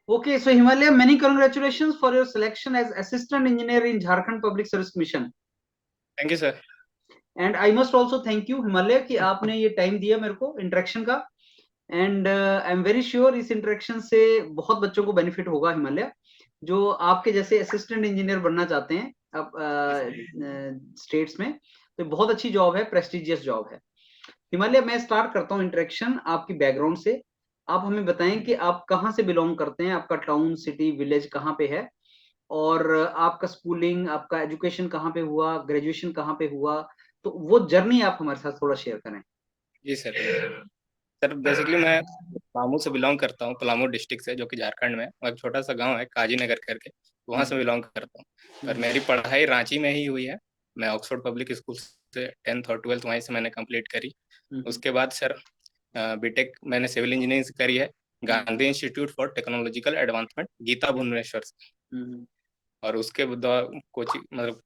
Okay, so Himalaya, many congratulations for your selection as assistant engineer in Jharkhand Public Service Commission. Thank you sir. And I must also thank you Himalaya कि आपने ये time दिया मेरे को interaction का। And I am very sure इस interaction से बहुत बच्चों को बेनिफिट होगा हिमालय, जो आपके जैसे असिस्टेंट इंजीनियर बनना चाहते हैं अब स्टेट्स में। तो बहुत अच्छी जॉब है, प्रेस्टिजियस जॉब है। हिमालय, मैं स्टार्ट करता हूँ इंटरेक्शन आपकी बैकग्राउंड से। आप हमें बताएं कि आप कहाँ से बिलोंग करते हैं, आपका टाउन सिटी विलेज कहाँ पे है, और आपका स्कूलिंग आपका एजुकेशन कहाँ पे हुआ, ग्रेजुएशन कहाँ पे हुआ, तो वो जर्नी आप हमारे साथ थोड़ा शेयर करें। जी सर। सर बेसिकली मैं पलामू से बिलोंग करता हूँ, पलामू डिस्ट्रिक्ट से, जो कि झारखंड में है। और एक छोटा सा गांव है काजी नगर करके, वहाँ से बिलोंग करता हूँ। और मेरी पढ़ाई रांची में ही हुई है। मैं ऑक्सफोर्ड पब्लिक स्कूल से 10th और 12th वहीं से मैंने कंप्लीट करी। उसके बाद सर बीटेक मैंने सिविल इंजीनियरिंग से करी है Gandhi institute for technological advancement Gita Bhubaneswar से। और उसके कोचिंग मतलब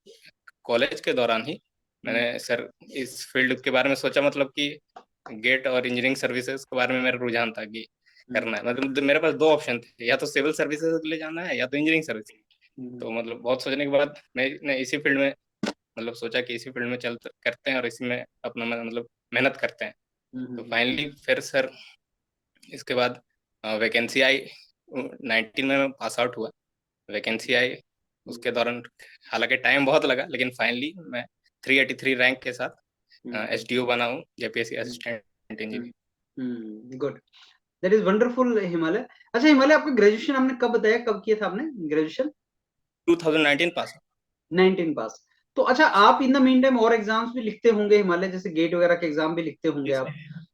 कॉलेज के दौरान ही मैंने सर इस फील्ड के बारे में सोचा, मतलब कि गेट और इंजीनियरिंग सर्विसेज के बारे में मेरा रुझान था कि करना है। मतलब मेरे पास दो ऑप्शन थे, या तो सिविल सर्विसेज के लिए जाना है या तो इंजीनियरिंग सर्विस। तो मतलब बहुत सोचने के बाद मैंने इसी फील्ड में मतलब सोचा कि इसी फील्ड में चल करते हैं और इसी में अपना मतलब मेहनत करते हैं। तो फाइनली फिर सर इसके बाद वैकेंसी आई। 19 में मैं पास आउट हुआ, वैकेंसी आई उसके दौरान। हालांकि टाइम बहुत लगा, लेकिन फाइनली मैं 383 रैंक के साथ एसडीओ बना हूँ, JPSC assistant engineer. Good, that is wonderful Himalaya. अच्छा हिमालय, आपका ग्रेजुएशन आपने कब बताया, कब किया था आपने ग्रेजुएशन? 2019 पास। 19 पास। तो अच्छा, आप इन द मीन टाइम और एग्जाम्स भी लिखते होंगे हिमालय, जैसे गेट वगैरह के एग्जाम भी लिखते होंगे आप?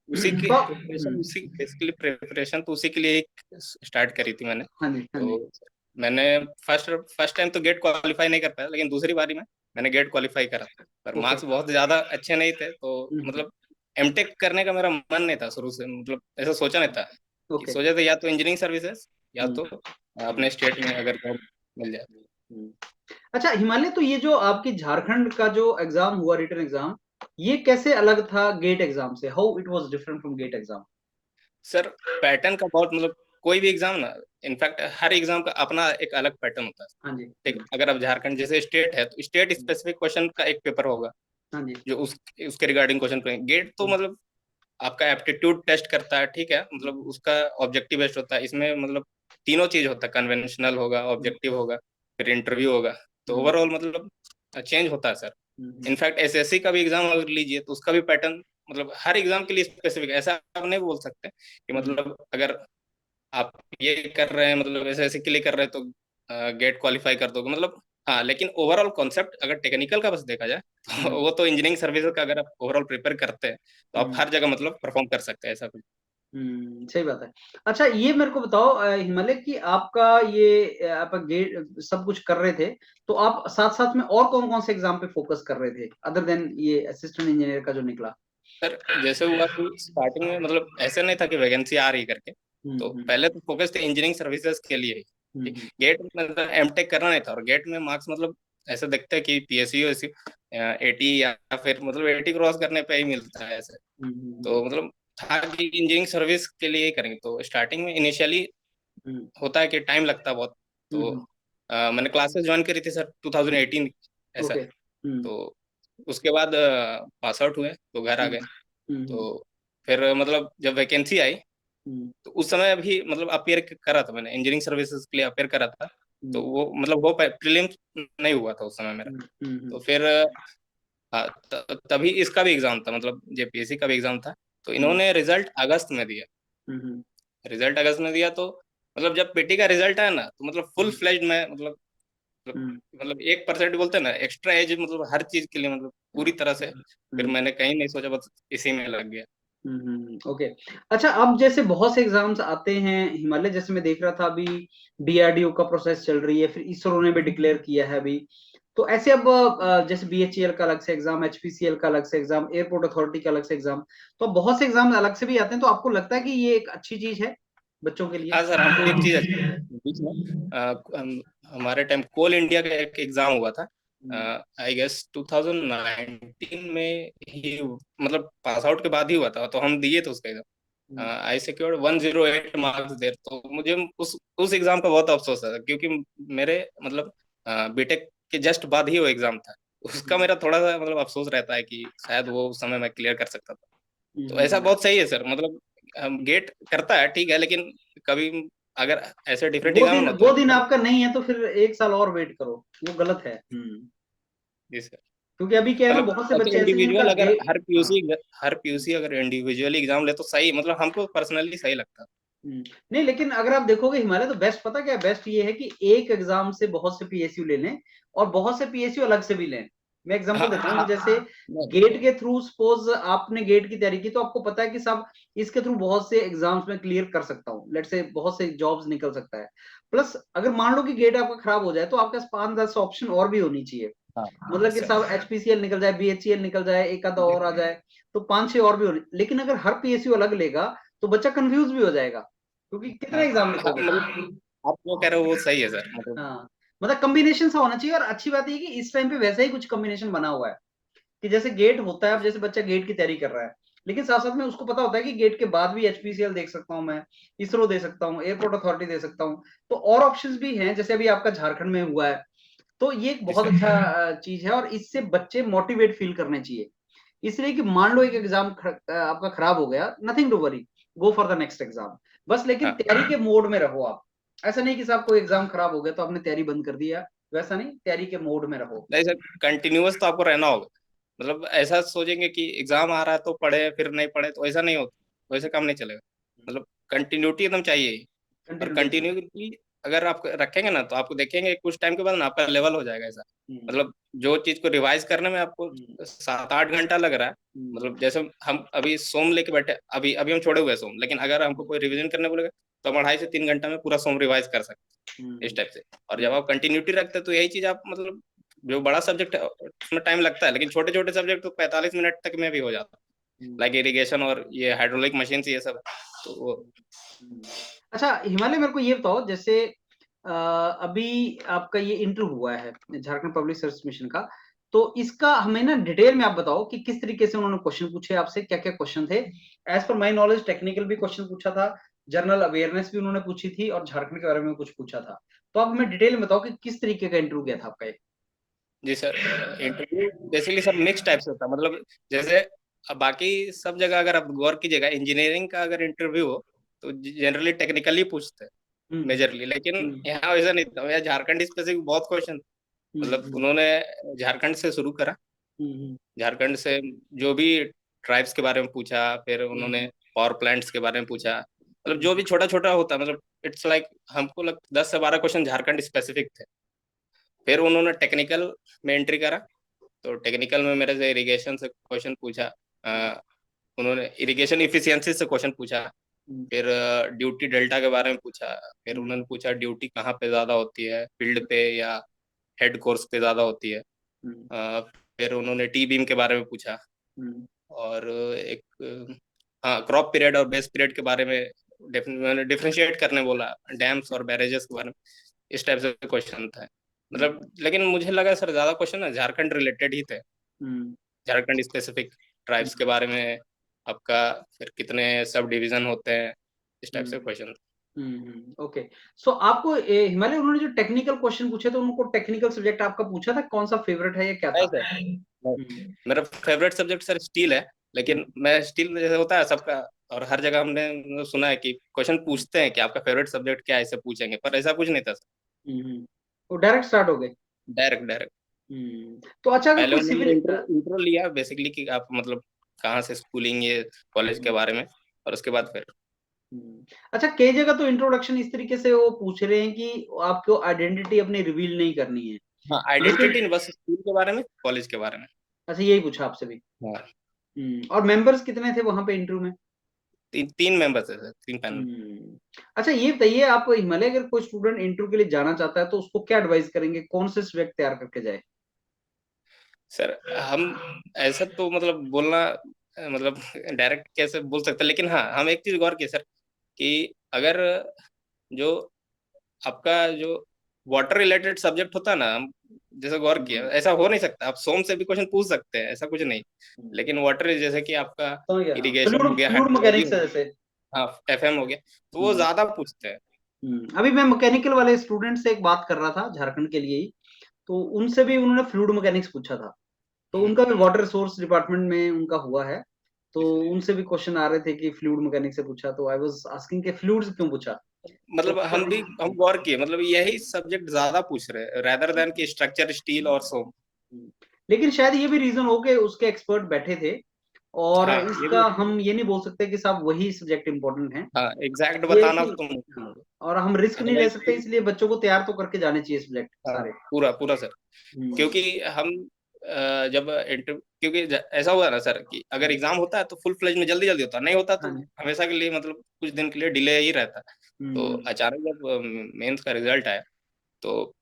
उसी की तो प्रिपरेशन, उसी बेसिकली प्रिपरेशन तो उसी के लिए स्टार्ट करी थी मैंने। हाँ जी, हाँ जी। तो मैंने फर्स्ट फर्स्ट टाइम तो गेट क्वालिफाई नहीं कर पाया, लेकिन दूसरी बारी में मैंने गेट क्वालिफाई करा। पर ओके। मार्क्स बहुत ज्यादा अच्छे नहीं थे, तो मतलब एमटेक करने का मेरा मन नहीं था शुरू से। मतलब ऐसा सोचा नहीं था कि ओके। सोचा था या तो इंजीनियरिंग सर्विसेज या तो अपने स्टेट में अगर जॉब मिल जाए। अच्छा हिमालय, तो ये जो आपकी झारखंड का जो एग्जाम हुआ, रिटन एग्जाम, ये कैसे अलग था गेट एग्जाम से? How it was different from GATE exam? Sir pattern का बहुत मतलब कोई भी एग्जाम ना, इनफैक्ट हर एग्जाम का अपना एक अलग पैटर्न होता है। हाँ जी। ठीक, अगर आप झारखंड जैसे स्टेट है तो स्टेट स्पेसिफिक क्वेश्चन का एक पेपर होगा हाँ जी। जो उसके रिगार्डिंग क्वेश्चन करेंगे। गेट तो मतलब आपका एप्टीट्यूड टेस्ट करता है, ठीक है, मतलब उसका ऑब्जेक्टिव बेस्ड होता है। इसमें मतलब तीनों चीज होता है, कन्वेंशनल होगा, ऑब्जेक्टिव होगा, फिर इंटरव्यू होगा। तो ओवरऑल मतलब चेंज होता है सर। इनफैक्ट एसएससी का भी एग्जाम अगर लीजिए तो उसका भी पैटर्न मतलब हर एग्जाम के लिए स्पेसिफिक, ऐसा आप नहीं बोल सकते कि मतलब अगर आप ये कर रहे हैं मतलब एसएससी के लिए कर रहे हैं तो गेट क्वालिफाई कर दोगे मतलब। हाँ, लेकिन ओवरऑल कॉन्सेप्ट अगर टेक्निकल का बस देखा जाए तो वो तो इंजीनियरिंग सर्विसेज का अगर आप ओवरऑल प्रिपेयर करते हैं तो आप हर जगह मतलब परफॉर्म कर सकते हैं, ऐसा कुछ। सही बात है। अच्छा ये मेरे को बताओ हिमालय, कि आपका ये आप गेट सब कुछ कर रहे थे, तो आप साथ साथ में और कौन कौन से एग्जाम पे फोकस कर रहे थे अदर देन ये असिस्टेंट इंजीनियर का जो निकला? सर जैसे हुआ कि स्टार्टिंग में मतलब ऐसे नहीं था कि वैकेंसी आ रही करके, तो पहले तो फोकस थे इंजीनियरिंग सर्विसेज के लिए ही। गेट में मतलब एमटेक करना नहीं था, और गेट में मार्क्स मतलब ऐसे देखते हैं कि पीएसयू 80 या फिर मतलब 80 क्रॉस करने पे ही मिलता है ऐसे। तो मतलब था कि इंजीनियरिंग सर्विस के लिए ही करेंगे। तो स्टार्टिंग में इनिशियली होता है कि टाइम लगता है बहुत। तो मैंने क्लासेस ज्वाइन करी थी सर 2018 ऐसा। ओके। तो उसके बाद पास आउट हुए तो घर आ गए। तो फिर मतलब जब वैकेंसी आई तो उस समय भी मतलब अपेयर करा था मैंने, इंजीनियरिंग सर्विसेज के लिए अपेयर करा था। तो वो मतलब वो प्रीलिम्स नहीं हुआ था उस समय मेरा। तो फिर हाँ, तभी इसका भी एग्जाम था, मतलब जेपीएससी का भी एग्जाम था। तो इन्होंने रिजल्ट अगस्त में दिया। रिजल्ट अगस्त में दिया तो मतलब जब पीटी का रिजल्ट आया ना तो मतलब फुल फ्लेज्ड में मतलब 1% बोलते हैं ना एक्स्ट्रा एज, मतलब हर चीज के लिए मतलब पूरी तरह से फिर मैंने कहीं नहीं सोचा, बस इसी में लग गया। ओके। अच्छा, अब जैसे बहुत से एग्जाम्स आते हैं हिमालय, जैसे मैं देख रहा था अभी डीआरडीओ का प्रोसेस चल रही है, फिर इसरो ने भी डिक्लेयर किया है अभी। तो ऐसे अब जैसे बीएचईएल का अलग से एग्जाम, एचपीसीएल का अलग से एग्जाम, एयरपोर्ट अथॉरिटी का अलग से एग्जाम, तो अब बहुत से एग्जाम अलग से भी आते हैं। तो आपको लगता है कि ये एक अच्छी चीज है बच्चों के लिए? हाँ सर, हमको एक चीज अच्छा बीच में हमारे टाइम कोल इंडिया का एक एग्जाम हुआ था, आई गेस 2019 में ही, मतलब पास आउट के बाद ही हुआ था, तो हम दिए थे उसका एग्जाम। आई सिक्योर्ड 108 मार्क्स देर। तो मुझे उस एग्जाम का बहुत अफसोस है, क्योंकि मेरे मतलब बीटेक के जस्ट बाद ही वो एग्जाम था। उसका मेरा थोड़ा सा मतलब अफसोस रहता है कि शायद वो उस समय मैं क्लियर कर सकता था। तो ऐसा बहुत सही है सर, मतलब गेट करता है ठीक है, लेकिन कभी अगर ऐसे डिफरेंट एग्जाम है ना तो वो दिन मतलब। आपका नहीं है तो फिर 1 साल और वेट करो, वो गलत है। जी सर। क्योंकि अभी क्या है ना, मतलब बहुत से ऐसे बच्चे ऐसे हैं जिनका इंडिविजुअल अगर गेट। हाँ। हर पीयूसी अगर इंडिविजुअली एग्जाम ले तो सही, मतलब हमको पर्सनली सही लगता है। नहीं, लेकिन अगर आप देखोगे हिमालय तो बेस्ट पता क्या है, बेस्ट ये है कि एक एग्जाम से बहुत से पीएसयू ले लें और बहुत से पीएसयू अलग से भी लें। मैं हाँ एग्जांपल देता हूँ कि हाँ। जैसे गेट के थ्रू सपोज आपने गेट की तैयारी की तो आपको पता है कि साहब इसके थ्रू बहुत से एग्जाम्स में क्लियर कर सकता हूँ, लेट से बहुत से जॉब्स निकल सकता है। प्लस अगर मान लो कि गेट आपका खराब हो जाए तो आपके पास 5-10 ऑप्शन और भी होनी चाहिए। हाँ मतलब कि सर। साहब एचपीसीएल निकल जाए, बीएचईएल निकल जाए, एक आधा और आ जाए, तो 5-6 और भी हो। लेकिन अगर हर पीएसयू अलग लेगा तो बच्चा कंफ्यूज भी हो जाएगा, क्योंकि कितने हाँ एग्जाम हाँ, लिखोगे। मतलब आप जो कह रहे हो वो सही है सर, मतलब। हाँ, मतलब कॉम्बिनेशन सा होना चाहिए। और अच्छी बात ये कि इस टाइम पे वैसे ही कुछ कॉम्बिनेशन बना हुआ है कि जैसे गेट होता है, अब जैसे बच्चा गेट की तैयारी कर रहा है लेकिन साथ साथ में उसको पता होता है कि गेट के बाद भी एचपीसीएल देख सकता हूँ मैं, इसरो दे सकता हूँ, एयरपोर्ट अथॉरिटी दे सकता हूँ। तो और ऑप्शंस भी हैं, जैसे अभी आपका झारखंड में हुआ है। तो ये एक जी बहुत सर। अच्छा चीज है और इससे बच्चे मोटिवेट फील करने चाहिए। इसलिए कि मान लो एक एग्जाम आपका खराब हो गया, nothing to worry, go for the next exam. बस लेकिन हाँ तैयारी के मोड में रहो आप। ऐसा नहीं कि साहब कोई एग्जाम खराब हो गया तो आपने तैयारी बंद कर दिया, वैसा नहीं, तैयारी के मोड में रहो। नहीं सर, कंटिन्यूअस तो आपको रहना होगा। मतलब ऐसा सोचेंगे कि एग्जाम आ रहा है तो पढ़े फिर नहीं पढ़े, तो ऐसा नहीं होता, वैसे काम नहीं चलेगा। मतलब कंटिन्यूटी एकदम चाहिए ही। और कंटिन्यूटी चाहिए। कंटिन्यूटी अगर आप रखेंगे ना तो आपको देखेंगे कुछ टाइम के बाद ना आपका लेवल हो जाएगा ऐसा। हम्म, मतलब जो चीज को रिवाइज करने में आपको हम्म, 7-8 घंटा लग रहा है, हम्म, मतलब जैसे हम अभी सोम लेके बैठे, अभी अभी हम छोड़े हुए हैं सोम, लेकिन अगर हमको कोई रिवीजन करने बोलेगा तो हम 2.5 से 3 घंटा में पूरा सोम रिवाइज कर सकते हैं, इस हम्म, टाइप से। और जब हम्म, आप कंटिन्यूटी रखते हैं तो यही चीज आप मतलब, जो बड़ा सब्जेक्ट है उसमें टाइम लगता है, लेकिन छोटे छोटे सब्जेक्ट तो 45 मिनट तक में भी हो जाता है। हम्म, लाइक इरिगेशन और ये हाइड्रोलिक मशीन ये सब, तो वो। हम्म। अच्छा हिमालय, मेरे को ये बताओ, जैसे अभी आपका ये इंटरव्यू हुआ है झारखंड पब्लिक सर्विस मिशन का, तो इसका हमें ना डिटेल में आप बताओ कि किस तरीके से उन्होंने क्वेश्चन पूछे आपसे, क्या क्या क्वेश्चन थे। As per my knowledge technical भी क्वेश्चन पूछा था, जनरल अवेयरनेस भी उन्होंने पूछी थी और झारखंड के बारे में कुछ पूछा था। तो आप हमें डिटेल में बताओ कि किस तरीके का इंटरव्यू गया था आपका ये। जी sir, interview basically sir mix type से होता है, मतलब जैसे अब बाकी सब जगह अगर आप गौर कीजिएगा, इंजीनियरिंग का अगर इंटरव्यू हो तो जनरली टेक्निकली पूछते हैं हम्म, मेजरली, लेकिन हम्म, यहाँ वैसा नहीं था। यहाँ झारखंड स्पेसिफिक बहुत क्वेश्चन, मतलब हम्म, उन्होंने झारखंड से शुरू करा। हम्म, झारखंड से जो भी ट्राइब्स के बारे में पूछा, फिर उन्होंने हम्म, पावर प्लांट्स के बारे में पूछा, मतलब हम्म, जो भी छोटा छोटा होता है, मतलब इट्स लाइक हमको 10 से 12 क्वेश्चन झारखंड स्पेसिफिक थे। फिर उन्होंने टेक्निकल में एंट्री करा, तो टेक्निकल में मेरे से इरिगेशन से क्वेश्चन पूछा। उन्होंने इरिगेशन इफिशियंसी से क्वेश्चन पूछा। हम्म, फिर ड्यूटी डेल्टा के बारे में पूछा। फिर हम्म, उन्होंने पूछा ड्यूटी कहाँ पे ज़्यादा होती है, फील्ड पे या हेड कोर्स पे ज़्यादा होती है। हम्म, फिर उन्होंने टी बीम के बारे में पूछा। हम्म, और एक हाँ, क्रॉप पीरियड और बेस पीरियड के बारे में मैंने डिफरेंशिएट करने बोला, डैम्स और बैरेजेस के बारे में। इस टाइप से क्वेश्चन था, हम्म, मतलब। लेकिन मुझे लगा सर ज़्यादा क्वेश्चन ना झारखंड रिलेटेड ही थे, हम्म, झारखंड स्पेसिफिक ट्राइब्स के बारे में आपका, फिर कितने सब डिवीजन होते हैं, इस टाइप से हम्म, क्वेश्चन। ओके। सो आपको हिमालय उन्होंने जो टेक्निकल क्वेश्चन पूछे तो उनको टेक्निकल सब्जेक्ट आपका पूछा था, कौन सा फेवरेट है या क्या नहीं था। सर, नहीं। मेरा फेवरेट सब्जेक्ट सर स्टील है, लेकिन मैं स्टील में जैसे होता है सबका, और हर जगह हमने मतलब सुना है कि क्वेश्चन पूछते हैं कि आपका फेवरेट सब्जेक्ट क्या है, ऐसे पूछेंगे, पर ऐसा कुछ नहीं था सर। वो डायरेक्ट स्टार्ट हो गए। Direct direct. तो अच्छा अगर पहले कोई उन्होंने सिविल। इंट्रो इंट्रो लिया बेसिकली कि आप मतलब कहाँ से स्कूलिंग, ये कॉलेज के बारे में, और उसके बाद फिर। अच्छा कई जगह तो इंट्रोडक्शन इस तरीके से वो पूछ रहे हैं कि आपको आइडेंटिटी अपनी रिवील नहीं करनी है, हाँ, लेकिन आइडेंटिटी नहीं, बस स्कूल के बारे में, कॉलेज के बारे में। अच्छा यही पूछा आपसे भी। हाँ, और मेंबर्स कितने थे वहां पे इंटरव्यू में। 3 मेंबर्स है सर, 3 पैनल। अच्छा ये बताइए, आप हिमालय अगर कोई स्टूडेंट इंटरव्यू के लिए जाना चाहता है तो उसको क्या एडवाइस करेंगे, कौन से सब्जेक्ट तैयार करके जाए। सर हम ऐसा तो मतलब बोलना मतलब डायरेक्ट कैसे बोल सकते हैं, लेकिन हाँ हम एक चीज गौर किए सर कि अगर जो आपका जो वाटर रिलेटेड सब्जेक्ट होता है ना, हम जैसे गौर किया, हम्म, ऐसा हो नहीं सकता, आप सोम से भी क्वेश्चन पूछ सकते हैं, ऐसा कुछ नहीं। हम्म, लेकिन वाटर जैसे कि आपका समझ गया, हाँ, इरिगेशन हो फ्लूइड गया, फ्लूइड हाइड्रोलॉजी मैकेनिक्स हो है गया। जैसे। हाँ FM हो गया, तो वो ज्यादा पूछते हैं। अभी मैं मैकेनिकल वाले स्टूडेंट से एक बात कर रहा था झारखंड के लिए ही, तो उनसे भी उन्होंने फ्लूइड मैकेनिक्स पूछा था, तो उनका भी वाटर रिसोर्स डिपार्टमेंट में उनका हुआ है, तो उनसे भी क्वेश्चन आ रहे थे कि फ्लूइड मैकेनिक्स से पूछा, तो आई वाज आस्किंग कि फ्लूइड क्यों पूछा। तो मतलब हम गौर किए, मतलब यही सब्जेक्ट ज्यादा पूछ रहे हैं रेदर देन कि स्ट्रक्चर, स्टील और सो। लेकिन शायद ये भी रीजन हो कि उसके एक्सपर्ट बैठे थे, और हाँ ये इसका भी, हम ये नहीं बोल सकते कि साहब वही सब्जेक्ट इंपॉर्टेंट है। हाँ एग्जैक्ट ये है बताना कि तो हाँ, और हम रिस्क नहीं ले सकते, अदरवाइज, इसलिए बच्चों को तैयार तो करके जाने चाहिए सब्जेक्ट हाँ सारे। पूरा पूरा सर। हम्म, क्योंकि हम जब इंटरव्यू, क्योंकि ऐसा हुआ ना सर कि अगर एग्जाम होता है तो फुल फ्लेज में जल्दी जल्दी होता है, नहीं होता हाँ तो जी। हमेशा के लिए मतलब कुछ दिन के लिए डिले ही रहता है। तो हम्म, अचानक जब मेंस का रिजल्ट आया तो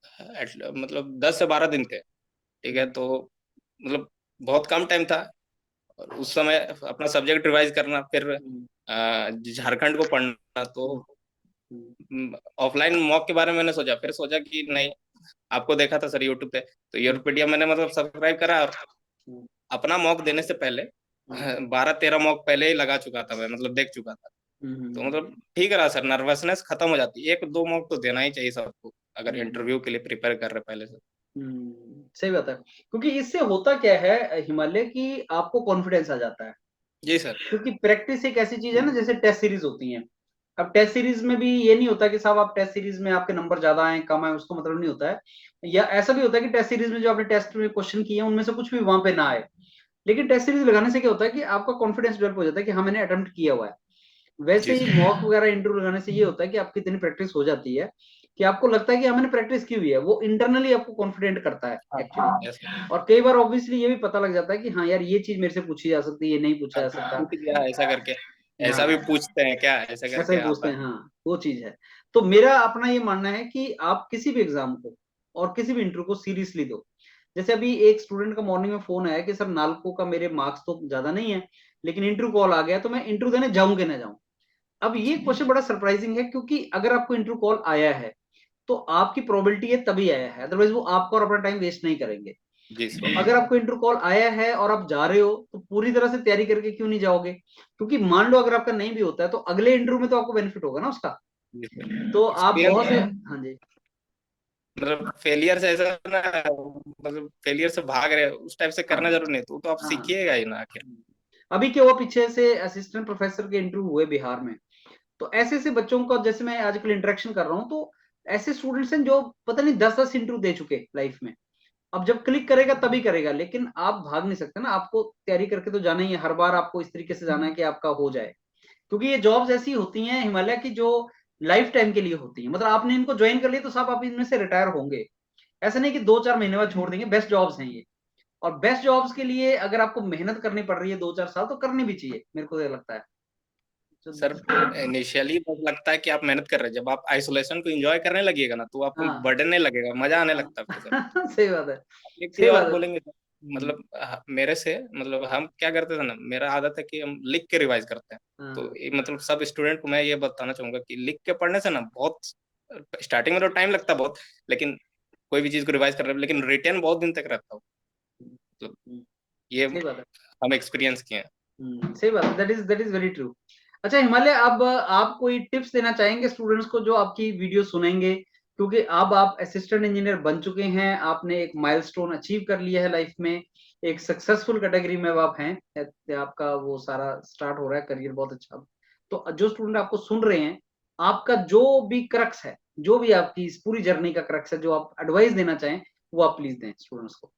मतलब 10 से 12 दिन थे, ठीक है, हम्म, तो मतलब बहुत कम टाइम था। और उस समय अपना सब्जेक्ट रिवाइज करना, फिर हम्म, झारखंड को पढ़ना, तो हम्म, हम्म, ऑफलाइन मॉक के बारे में मैंने सोचा, फिर सोचा कि नहीं, आपको देखा था सर यूट्यूब पे, तो हम्म, यूरोपीडिया मैंने मतलब सब्सक्राइब करा, और हम्म, अपना मॉक देने से पहले हम्म, 12-13 मॉक पहले ही लगा चुका था मैं, मतलब देख चुका था। तो मतलब ठीक रहा सर, नर्वसनेस खत्म हो जाती है, 1-2 मॉक तो देना ही चाहिए सबको अगर हम्म, इंटरव्यू के लिए प्रिपेयर कर रहे पहले से। सही बात है, क्योंकि इससे होता क्या है हिमालय की आपको कॉन्फिडेंस आ जाता है, जी सर। क्योंकि प्रैक्टिस एक ऐसी चीज है ना, जैसे टेस्ट सीरीज होती है। अब टेस्ट सीरीज में भी ये नहीं होता कि साहब आप टेस्ट सीरीज में आपके नंबर ज्यादा आए कम आए उसको मतलब नहीं होता है, या ऐसा भी होता है कि टेस्ट सीरीज में जो आपने टेस्ट में क्वेश्चन किए हैं उनमें से कुछ भी वहां पे ना आए। लेकिन टेस्ट सीरीज लगाने से क्या होता है कि आपका कॉन्फिडेंस डेवलप हो जाता है कि हाँ मैंने अटेम्प्ट किया हुआ है। जी वैसे ही सर। मॉक वगैरह इंटरव्यू लगाने से ये होता है कि आपकी इतनी प्रैक्टिस हो जाती है कि आपको लगता है कि हाँ मैंने प्रैक्टिस की हुई है, वो इंटरनली आपको कॉन्फिडेंट करता है हाँ यस। एक्चुअली। और कई बार ऑब्वियसली ये भी पता लग जाता है कि हाँ यार ये चीज मेरे से पूछी जा सकती है, ये नहीं पूछा हाँ जा सकता। छूट गया ऐसा करके, ऐसा भी हाँ, पूछते हैं क्या, ऐसा ऐसा करके ही पूछते आता हैं, है। हाँ वो चीज है। तो मेरा अपना ये मानना है कि आप किसी भी एग्जाम को और किसी भी इंटरव्यू को सीरियसली दो। जैसे अभी एक स्टूडेंट का मॉर्निंग में फोन आया कि सर नालको का मेरे मार्क्स तो ज्यादा नहीं है, लेकिन इंटरव्यू कॉल आ गया तो मैं इंटरव्यू देने जाऊं कि ना जाऊं। अब ये जी क्वेश्चन बड़ा सरप्राइजिंग है, क्योंकि अगर आपको इंटरव्यू कॉल आया है तो आपकी प्रोबेबिलिटी है तभी आया है, अदरवाइज वो आपका और अपना टाइम वेस्ट नहीं करेंगे। जी तो सर। अगर आपको इंटरव्यू कॉल आया है और आप जा रहे हो तो पूरी तरह से तैयारी करके क्यों नहीं जाओगे, क्योंकि मान लो अगर आपका नहीं भी होता है तो अगले इंटरव्यू में तो आपको बेनिफिट होगा ना उसका। जी सर। तो आप एक्सपीरियंस बहुत से, हाँ जी। मतलब फेलियर से ऐसा ना, मतलब फेलियर से भाग रहे उस टाइप से करना जरूर नहीं, तो आप हाँ, सीखिएगा ही ना आखिर। अभी क्या हुआ पीछे से असिस्टेंट प्रोफेसर के इंटरव्यू हुए बिहार में, तो ऐसे ऐसे बच्चों का जैसे मैं आजकल इंटरेक्शन कर रहा हूँ, तो ऐसे स्टूडेंट्स हैं जो पता नहीं 10-10 इंटरव्यू दे चुके लाइफ में। अब जब क्लिक करेगा तभी करेगा, लेकिन आप भाग नहीं सकते ना, आपको तैयारी करके तो जाना ही है, हर बार आपको इस तरीके से जाना है कि आपका हो जाए। क्योंकि ये जॉब्स ऐसी होती हैं हिमालय की जो लाइफ टाइम के लिए होती हैं, मतलब आपने इनको ज्वाइन कर लिया तो साहब आप इनमें से रिटायर होंगे। ऐसा नहीं कि 2-4 महीने बाद छोड़ देंगे, बेस्ट जॉब्स हैं ये। और बेस्ट जॉब्स के लिए अगर आपको मेहनत करनी पड़ रही है 2-4 साल तो करनी भी चाहिए, मेरे को ये लगता है। सर इनिशियली बस लगता है कि आप मेहनत कर रहे हैं, जब आप आइसोलेशन को एंजॉय करने लगिएगा ना तो आपको हाँ, बर्डन नहीं लगेगा, मजा आने हाँ। लगता है फिर सर। सही बात है, एक चीज सही और बात है। बोलेंगे सर, मतलब मेरे से मतलब हम क्या करते थे ना, मेरा आदत है कि हम लिख के रिवाइज करते हैं। तो हाँ, मतलब सब स्टूडेंट को मैं ये बताना चाहूंगा कि लिख के पढ़ने से ना बहुत, स्टार्टिंग में तो टाइम लगता है बहुत, लेकिन कोई भी चीज को रिवाइज कर रहे हैं, लेकिन रिटेन बहुत दिन तक रहता हो, मतलब ये सही बात है। हम एक्सपीरियंस किए हैं। सही बात है, दैट इज वेरी ट्रू। अच्छा हिमालय, अब आप कोई टिप्स देना चाहेंगे स्टूडेंट्स को जो आपकी वीडियो सुनेंगे, क्योंकि अब आप असिस्टेंट इंजीनियर बन चुके हैं, आपने एक माइलस्टोन अचीव कर लिया है लाइफ में, एक सक्सेसफुल कैटेगरी में अब आप हैं, आपका वो सारा स्टार्ट हो रहा है करियर बहुत अच्छा। तो जो स्टूडेंट आपको सुन रहे हैं, आपका जो भी क्रक्स है, जो भी आपकी इस पूरी जर्नी का क्रक्स है, जो आप एडवाइस देना चाहें वो आप प्लीज दें स्टूडेंट्स को।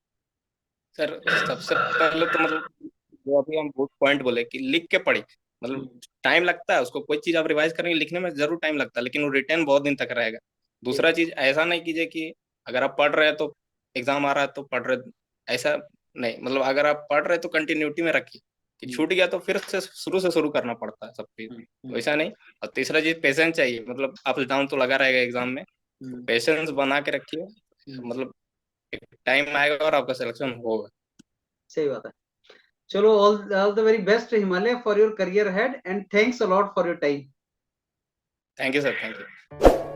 सर सबसे पहले तो मतलब जो अभी हम पॉइंट बोले कि लिख के पढ़ी, मतलब हम्म, टाइम लगता है उसको, कोई चीज आप रिवाइज करेंगे लिखने में जरूर टाइम लगता है, लेकिन वो रिटेन बहुत दिन तक रहेगा। ठीक दूसरा चीज ऐसा नहीं कीजिए कि अगर आप पढ़ रहे हैं तो एग्जाम आ रहा है तो पढ़ रहे, ऐसा नहीं, मतलब अगर आप पढ़ रहे हैं तो कंटिन्यूटी में रखिए, कि है। छूट गया तो फिर से शुरू करना पड़ता है सब चीज, तो ऐसा नहीं। और तीसरा चीज पेशेंस चाहिए, मतलब अप डाउन तो लगा रहेगा एग्जाम में, तो हम्म, पेशेंस बना के रखिए, हम्म, मतलब एक टाइम आएगा और आपका सिलेक्शन होगा। सही बात है। चलो, all the very best Himalaya for your career head, and thanks a lot for your time. Thank you sir, thank you.